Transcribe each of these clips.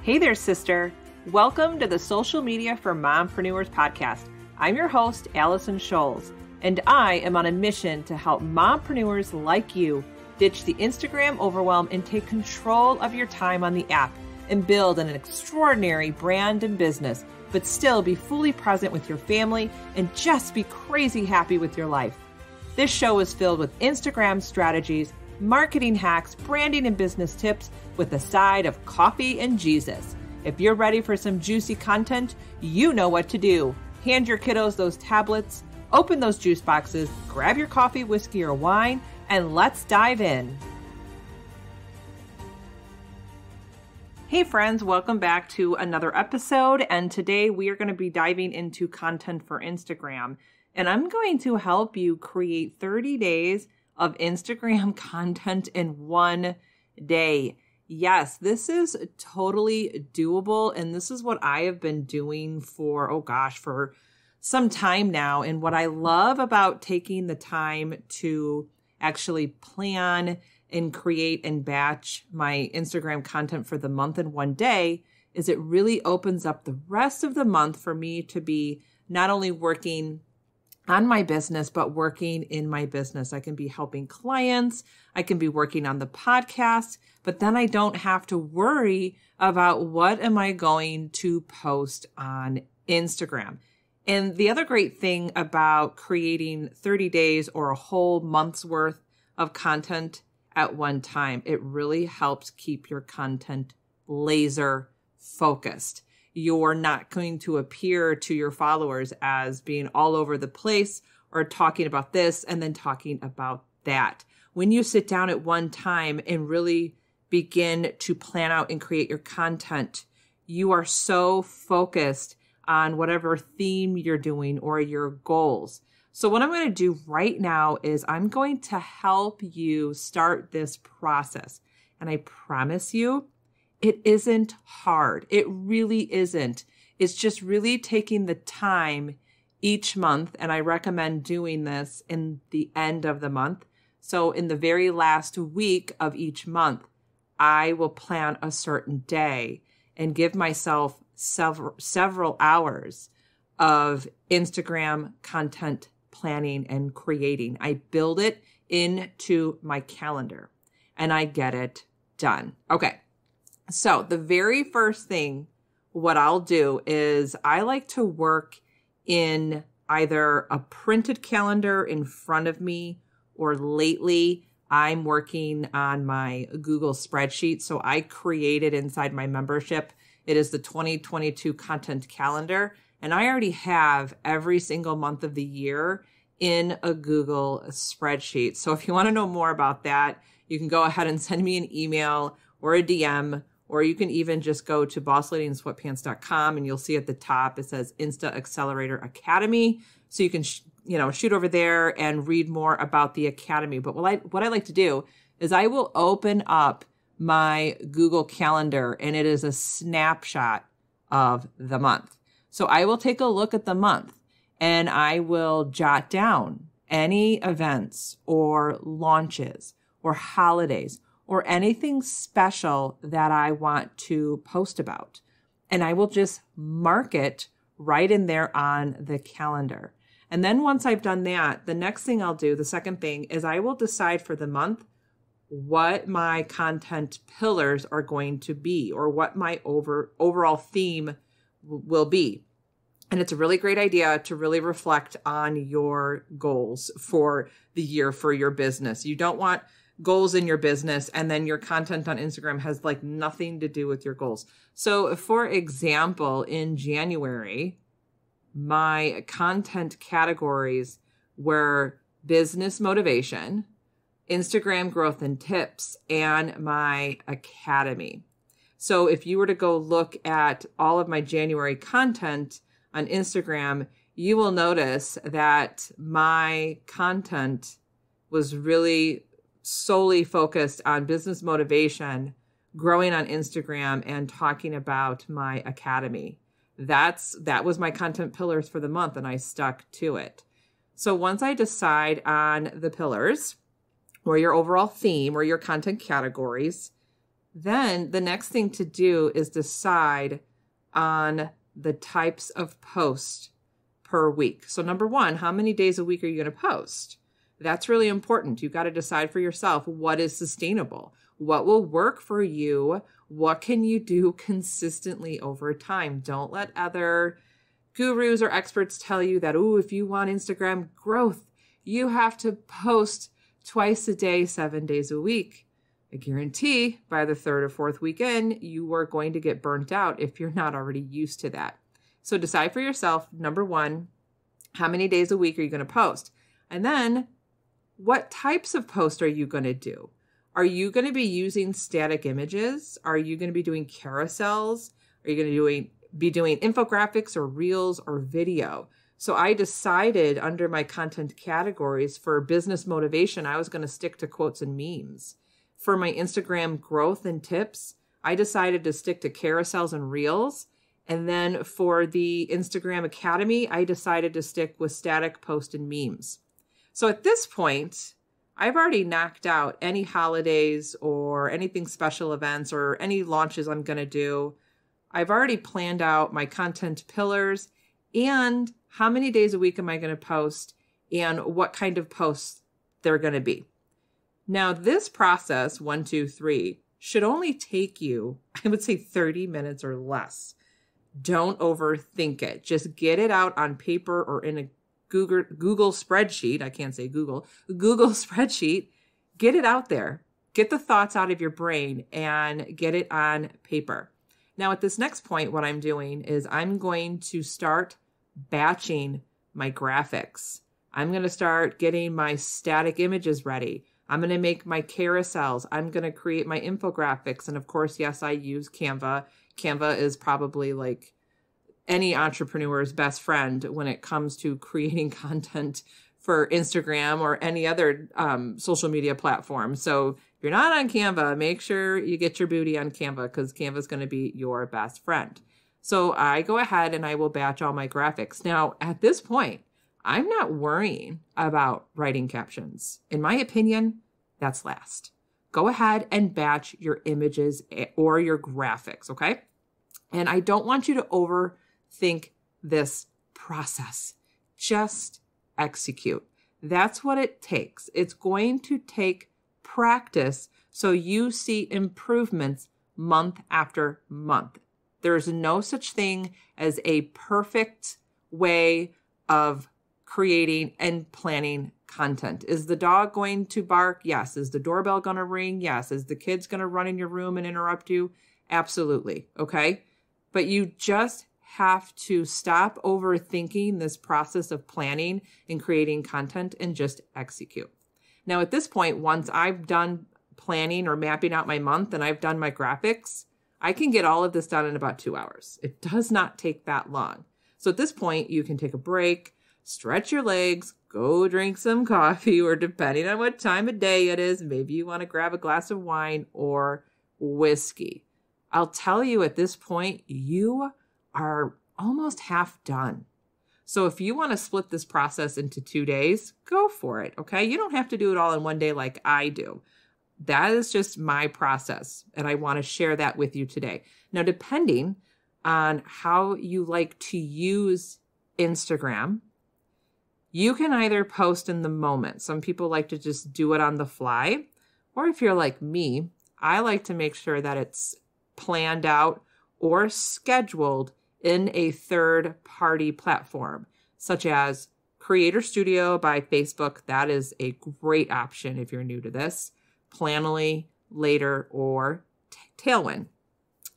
Hey there, sister. Welcome to the Social Media for Mompreneurs podcast. I'm your host, Allison Scholes, and I am on a mission to help mompreneurs like you ditch the Instagram overwhelm and take control of your time on the app and build an extraordinary brand and business, but still be fully present with your family and just be crazy happy with your life. This show is filled with Instagram strategies, marketing hacks, branding and business tips with a side of coffee and Jesus. If you're ready for some juicy content, you know what to do. Hand your kiddos those tablets, open those juice boxes, grab your coffee, whiskey, or wine, and let's dive in. Hey friends, welcome back to another episode. And today we are going to be diving into content for Instagram. And I'm going to help you create 30 days of Instagram content in one day. Yes, this is totally doable. And this is what I have been doing for some time now. And what I love about taking the time to actually plan and create and batch my Instagram content for the month in one day is it really opens up the rest of the month for me to be not only working on my business, but working in my business. I can be helping clients. I can be working on the podcast, but then I don't have to worry about what am I going to post on Instagram. And the other great thing about creating 30 days or a whole month's worth of content at one time, it really helps keep your content laser focused. You're not going to appear to your followers as being all over the place or talking about this and then talking about that. When you sit down at one time and really begin to plan out and create your content, you are so focused on whatever theme you're doing or your goals. So what I'm going to do right now is I'm going to help you start this process. And I promise you, it isn't hard. It really isn't. It's just really taking the time each month. And I recommend doing this in the end of the month. So in the very last week of each month, I will plan a certain day and give myself several hours of Instagram content planning and creating. I build it into my calendar and I get it done. Okay. So the very first thing, what I'll do is I like to work in either a printed calendar in front of me, or lately I'm working on my Google spreadsheet. So I created inside my membership. It is the 2022 content calendar. And I already have every single month of the year in a Google spreadsheet. So if you want to know more about that, you can go ahead and send me an email or a DM. Or you can even just go to bossladyinsweatpants.com and you'll see at the top, it says Insta Accelerator Academy. So you can, shoot over there and read more about the Academy. But what I like to do is I will open up my Google Calendar and it is a snapshot of the month. So I will take a look at the month and I will jot down any events or launches or holidays or anything special that I want to post about. And I will just mark it right in there on the calendar. And then once I've done that, the next thing I'll do, the second thing, is I will decide for the month what my content pillars are going to be or what my overall theme will be. And it's a really great idea to really reflect on your goals for the year for your business. You don't want goals in your business and then your content on Instagram has like nothing to do with your goals. So for example, in January, my content categories were business motivation, Instagram growth and tips, and my academy. So if you were to go look at all of my January content on Instagram, you will notice that my content was really solely focused on business motivation, growing on Instagram, and talking about my academy. That was my content pillars for the month, and I stuck to it. So once I decide on the pillars or your overall theme or your content categories, Then the next thing to do is decide on the types of posts per week. So number one, how many days a week are you going to post? That's really important. You've got to decide for yourself what is sustainable, what will work for you, what can you do consistently over time. Don't let other gurus or experts tell you that, oh, if you want Instagram growth, you have to post twice a day, 7 days a week. I guarantee by the third or fourth weekend, you are going to get burnt out if you're not already used to that. So decide for yourself, number one, how many days a week are you going to post? And then what types of posts are you going to do? Are you going to be using static images? Are you going to be doing carousels? Are you going to be doing infographics or reels or video? So I decided under my content categories for business motivation, I was going to stick to quotes and memes. For my Instagram growth and tips, I decided to stick to carousels and reels. And then for the Instagram Academy, I decided to stick with static post and memes. So at this point, I've already knocked out any holidays or anything special events or any launches I'm going to do. I've already planned out my content pillars and how many days a week am I going to post and what kind of posts they're going to be. Now, this process, 1, 2, 3, should only take you, I would say 30 minutes or less. Don't overthink it. Just get it out on paper or in a Google spreadsheet. I can't say Google spreadsheet. Get it out there. Get the thoughts out of your brain and get it on paper. Now, at this next point, what I'm doing is I'm going to start batching my graphics. I'm going to start getting my static images ready. I'm going to make my carousels. I'm going to create my infographics. And of course, yes, I use Canva. Canva is probably like any entrepreneur's best friend when it comes to creating content for Instagram or any other social media platform. So if you're not on Canva, make sure you get your booty on Canva because Canva is going to be your best friend. So I go ahead and I will batch all my graphics. Now, at this point, I'm not worrying about writing captions. In my opinion, that's last. Go ahead and batch your images or your graphics, okay? And I don't want you to overthink this process. Just execute. That's what it takes. It's going to take practice so you see improvements month after month. There's no such thing as a perfect way of creating and planning content. Is the dog going to bark? Yes. Is the doorbell going to ring? Yes. Is the kids going to run in your room and interrupt you? Absolutely. Okay. But you just have to stop overthinking this process of planning and creating content and just execute. Now, at this point, once I've done planning or mapping out my month and I've done my graphics, I can get all of this done in about 2 hours. It does not take that long. So at this point, you can take a break, stretch your legs, go drink some coffee, or depending on what time of day it is, maybe you want to grab a glass of wine or whiskey. I'll tell you at this point, you are almost half done. So if you want to split this process into 2 days, go for it, okay? You don't have to do it all in one day like I do. That is just my process, and I want to share that with you today. Now, depending on how you like to use Instagram, you can either post in the moment. Some people like to just do it on the fly, or if you're like me, I like to make sure that it's planned out or scheduled in a third-party platform, such as Creator Studio by Facebook. That is a great option if you're new to this. Planoly, Later, or Tailwind.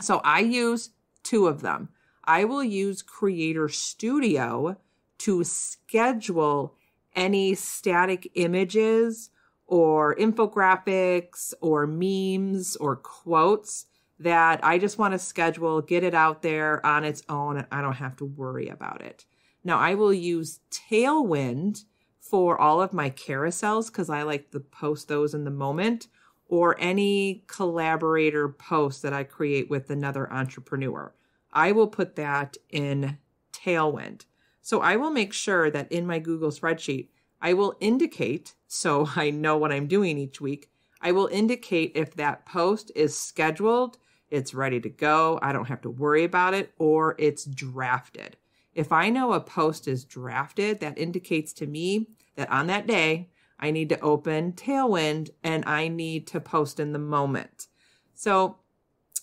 So I use 2 of them. I will use Creator Studio to schedule any static images or infographics or memes or quotes that I just want to schedule, get it out there on its own, and I don't have to worry about it. Now, I will use Tailwind for all of my carousels because I like to post those in the moment, or any collaborator post that I create with another entrepreneur. I will put that in Tailwind. So I will make sure that in my Google spreadsheet, I will indicate, so I know what I'm doing each week, I will indicate if that post is scheduled, it's ready to go, I don't have to worry about it, or it's drafted. If I know a post is drafted, that indicates to me that on that day, I need to open Tailwind and I need to post in the moment. So,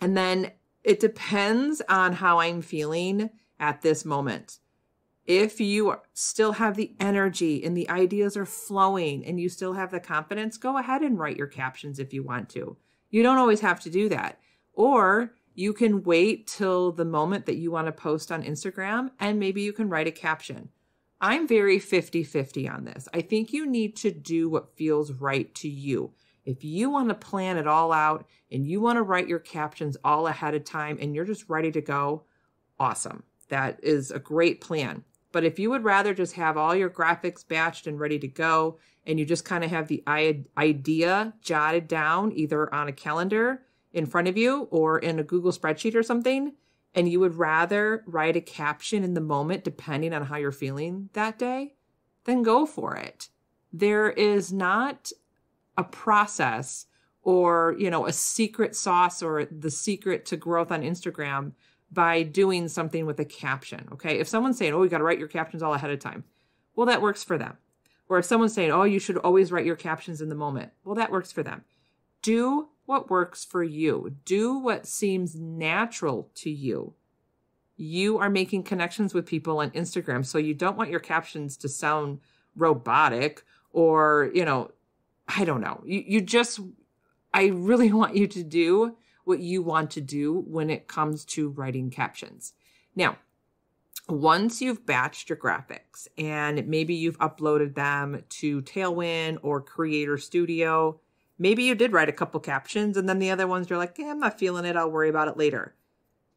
and then it depends on how I'm feeling at this moment. If you still have the energy and the ideas are flowing and you still have the confidence, go ahead and write your captions if you want to. You don't always have to do that. Or you can wait till the moment that you want to post on Instagram and maybe you can write a caption. I'm very 50-50 on this. I think you need to do what feels right to you. If you want to plan it all out and you want to write your captions all ahead of time and you're just ready to go, awesome. That is a great plan. But if you would rather just have all your graphics batched and ready to go, and you just kind of have the idea jotted down either on a calendar in front of you or in a Google spreadsheet or something, and you would rather write a caption in the moment depending on how you're feeling that day, then go for it. There is not a process or, a secret sauce or the secret to growth on Instagram by doing something with a caption, okay? If someone's saying, oh, you got to write your captions all ahead of time, well, that works for them. Or if someone's saying, oh, you should always write your captions in the moment, well, that works for them. Do what works for you. Do what seems natural to you. You are making connections with people on Instagram, so you don't want your captions to sound robotic or, I don't know. I really want you to do what you want to do when it comes to writing captions. Now, once you've batched your graphics and maybe you've uploaded them to Tailwind or Creator Studio, maybe you did write a couple captions and then the other ones you're like, I'm not feeling it, I'll worry about it later.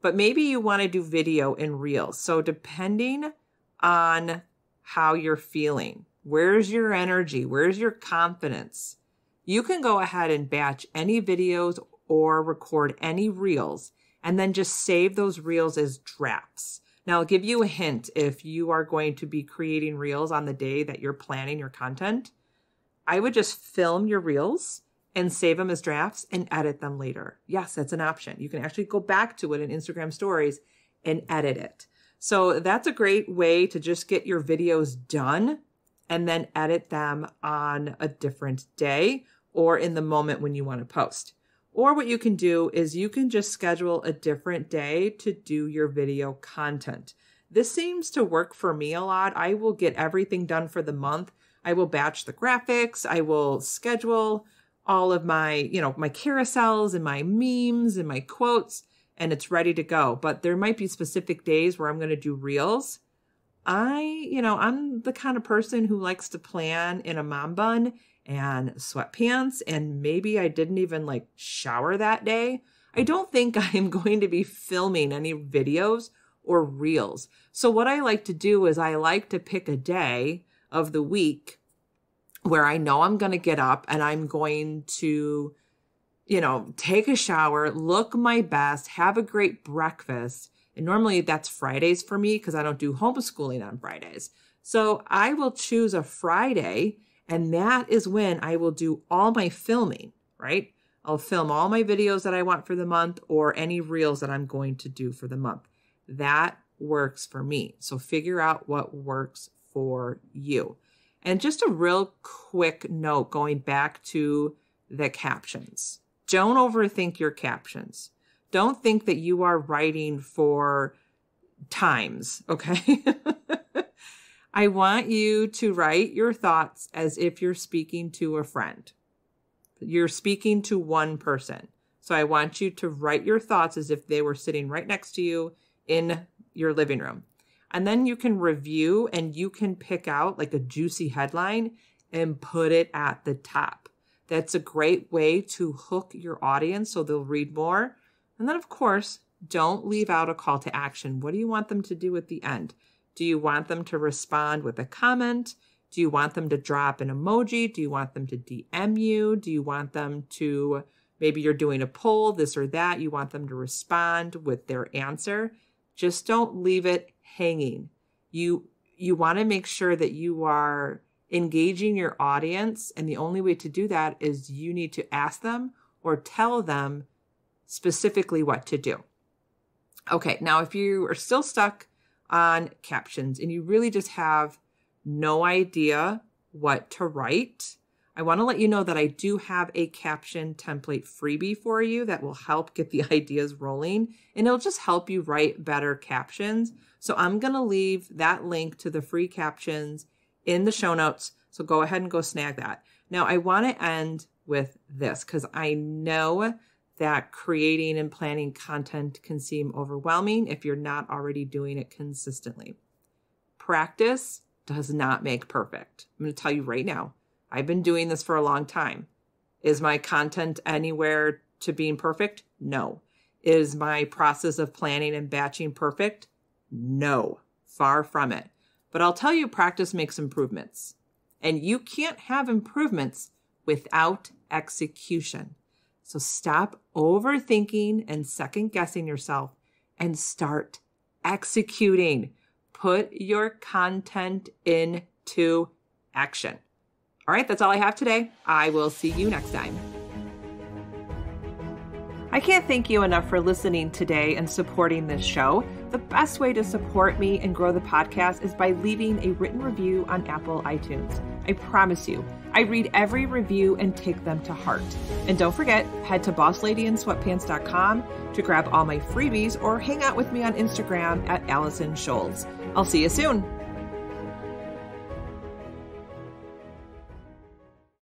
But maybe you want to do video and reels. So depending on how you're feeling, where's your energy, where's your confidence, you can go ahead and batch any videos or record any reels, and then just save those reels as drafts. Now, I'll give you a hint if you are going to be creating reels on the day that you're planning your content. I would just film your reels and save them as drafts and edit them later. Yes, that's an option. You can actually go back to it in Instagram stories and edit it. So that's a great way to just get your videos done and then edit them on a different day or in the moment when you want to post. Or what you can do is you can just schedule a different day to do your video content. This seems to work for me a lot. I will get everything done for the month. I will batch the graphics. I will schedule all of my, my carousels and my memes and my quotes, and it's ready to go. But there might be specific days where I'm going to do reels. I'm the kind of person who likes to plan in a mom bun and sweatpants, and maybe I didn't even shower that day. I don't think I am going to be filming any videos or reels. So what I like to do is I like to pick a day of the week where I know I'm going to get up and I'm going to, take a shower, look my best, have a great breakfast. And normally that's Fridays for me because I don't do homeschooling on Fridays. So I will choose a Friday, and that is when I will do all my filming, right? I'll film all my videos that I want for the month or any reels that I'm going to do for the month. That works for me. So figure out what works for you. And just a real quick note going back to the captions. Don't overthink your captions. Don't think that you are writing for times, okay? I want you to write your thoughts as if you're speaking to a friend. You're speaking to one person. So I want you to write your thoughts as if they were sitting right next to you in your living room. And then you can review and you can pick out a juicy headline and put it at the top. That's a great way to hook your audience so they'll read more. And then, of course, don't leave out a call to action. What do you want them to do at the end? Do you want them to respond with a comment? Do you want them to drop an emoji? Do you want them to DM you? Do you want them to, maybe you're doing a poll, this or that. You want them to respond with their answer. Just don't leave it hanging. You want to make sure that you are engaging your audience. And the only way to do that is you need to ask them or tell them specifically what to do. Okay, now if you are still stuck on captions and you really just have no idea what to write, I want to let you know that I do have a caption template freebie for you that will help get the ideas rolling, and it'll just help you write better captions. So I'm going to leave that link to the free captions in the show notes. So go ahead and go snag that. Now I want to end with this because I know that creating and planning content can seem overwhelming if you're not already doing it consistently. Practice does not make perfect. I'm going to tell you right now, I've been doing this for a long time. Is my content anywhere to being perfect? No. Is my process of planning and batching perfect? No, far from it. But I'll tell you, practice makes improvements. And you can't have improvements without execution. So stop overthinking and second guessing yourself and start executing. Put your content into action. All right, that's all I have today. I will see you next time. I can't thank you enough for listening today and supporting this show. The best way to support me and grow the podcast is by leaving a written review on Apple iTunes. I promise you, I read every review and take them to heart. And don't forget, head to BossLadyInSweatpants.com to grab all my freebies or hang out with me on Instagram at Allison Scholes. I'll see you soon.